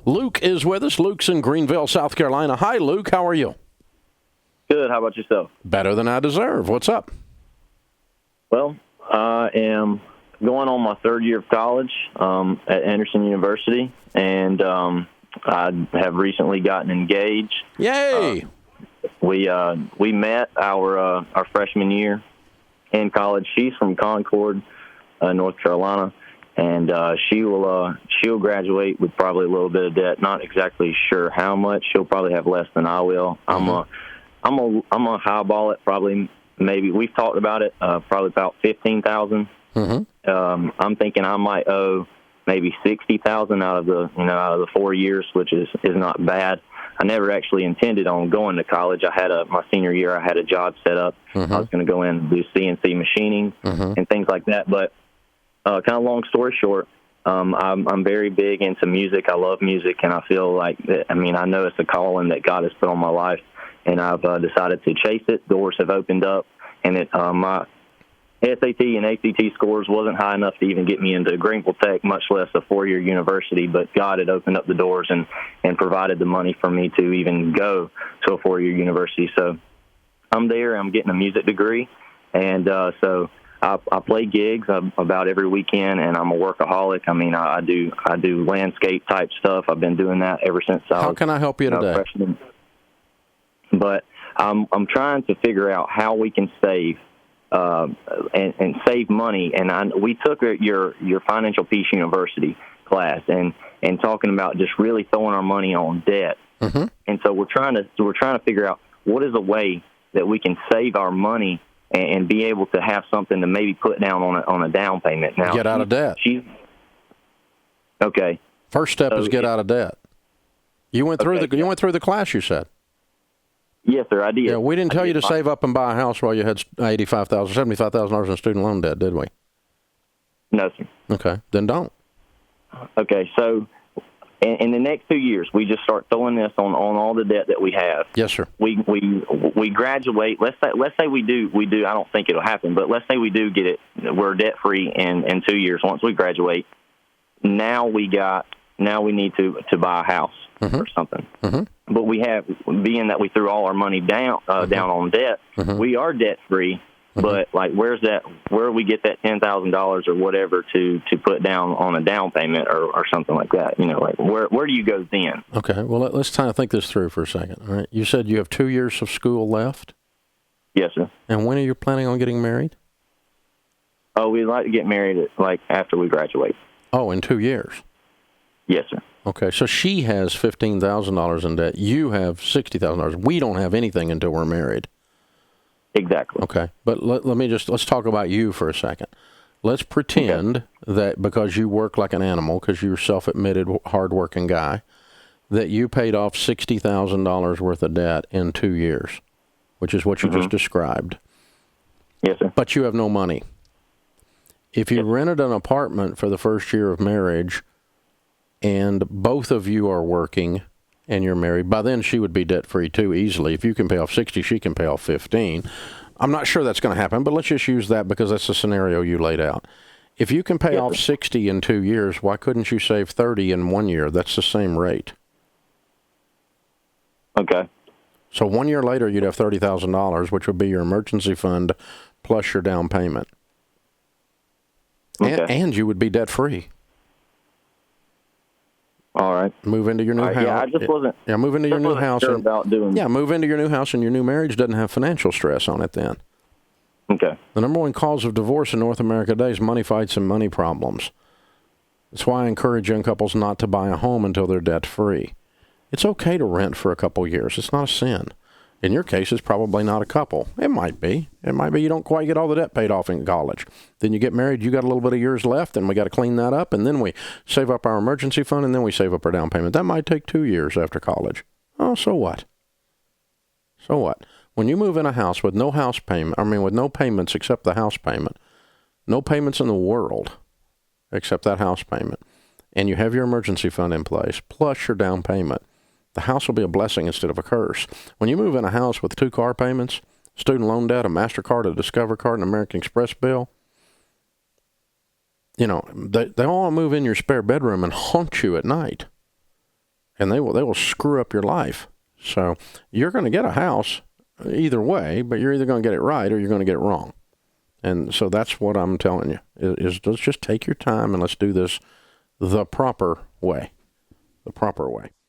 Luke is with us. Luke's in Greenville, South Carolina. Hi, Luke. How are you? Good. How about yourself? Better than I deserve. What's up? Well, I am going on my third year of college at Anderson University, and I have recently gotten engaged. Yay! We met our freshman year in college. She's from Concord, North Carolina, and she'll graduate with probably a little bit of debt. Not exactly sure how much. She'll probably have less than I will. I'm a highball it. Probably maybe we've talked about it. Probably about $15,000. I'm thinking I might owe maybe $60,000 out of the 4 years, which is not bad. I never actually intended on going to college. My senior year, I had a job set up. I was going to go in and do CNC machining and things like that. But kind of long story short, I'm very big into music. I love music, and I feel like I know it's a calling that God has put on my life, and I've decided to chase it. Doors have opened up, and my SAT and ACT scores wasn't high enough to even get me into Greenville Tech, much less a four-year university, but God had opened up the doors and provided the money for me to even go to a four-year university. So I'm there. I'm getting a music degree, and so I play gigs about every weekend, and I'm a workaholic. I do landscape-type stuff. I've been doing that ever since I was How can I help you today? Freshman. But I'm trying to figure out how we can save and save money. And we took your Financial Peace University class and talking about just really throwing our money on debt. And so we're trying to figure out what is a way that we can save our money and be able to have something to maybe put down on a down payment. Now, get out of debt. Okay. First step is get out of debt. You went through the class, you said. Yes, sir, I did. Yeah, we didn't tell you to save up and buy a house while you had $75,000 in student loan debt, did we? No, sir. Okay, then don't. Okay, so in the next 2 years, we just start throwing this on all the debt that we have. Yes, sir. We graduate. Let's say we do. I don't think it'll happen, but let's say we do get it. We're debt free in 2 years once we graduate. Now we need to buy a house or something. But we have, being that we threw all our money down on debt, we are debt free. But like, where we get that $10,000 or whatever to put down on a down payment or something like that? Where do you go then? Okay, well, let's try to think this through for a second. All right, you said you have 2 years of school left. Yes, sir. And when are you planning on getting married? Oh, we'd like to get married after we graduate. Oh, in 2 years. Yes, sir. Okay, so she has $15,000 in debt. You have $60,000. We don't have anything until we're married. Exactly. Okay, but let's talk about you for a second. Let's pretend that because you work like an animal, because you're a self-admitted hard-working guy, that you paid off $60,000 worth of debt in 2 years, which is what you just described. Yes, sir. But you have no money. If you rented an apartment for the first year of marriage, and both of you are working and you're married, by then she would be debt-free too easily. If you can pay off 60, she can pay off 15. I'm not sure that's going to happen, but let's just use that because that's the scenario you laid out. If you can pay off 60 in 2 years, why couldn't you save 30 in 1 year? That's the same rate. Okay. So 1 year later, you'd have $30,000, which would be your emergency fund plus your down payment. Okay. And you would be debt-free. All right. Move into your new house. Yeah, I just wasn't. Yeah, move into your new house. Sure about doing. Yeah, move into your new house, and your new marriage doesn't have financial stress on it. Then. Okay. The number one cause of divorce in North America today is money fights and money problems. That's why I encourage young couples not to buy a home until they're debt free. It's okay to rent for a couple years. It's not a sin. In your case, it's probably not a couple. It might be. It might be you don't quite get all the debt paid off in college. Then you get married, you got a little bit of years left, and we got to clean that up, and then we save up our emergency fund, and then we save up our down payment. That might take 2 years after college. Oh, so what? So what? When you move in a house with no house payment, with no payments except the house payment, no payments in the world except that house payment, and you have your emergency fund in place, plus your down payment, the house will be a blessing instead of a curse. When you move in a house with 2 car payments, student loan debt, a MasterCard, a Discover card, an American Express bill, they all move in your spare bedroom and haunt you at night. and they will screw up your life. So you're going to get a house either way, but you're either going to get it right or you're going to get it wrong. And so that's what I'm telling you is let's just take your time and let's do this the proper way. The proper way.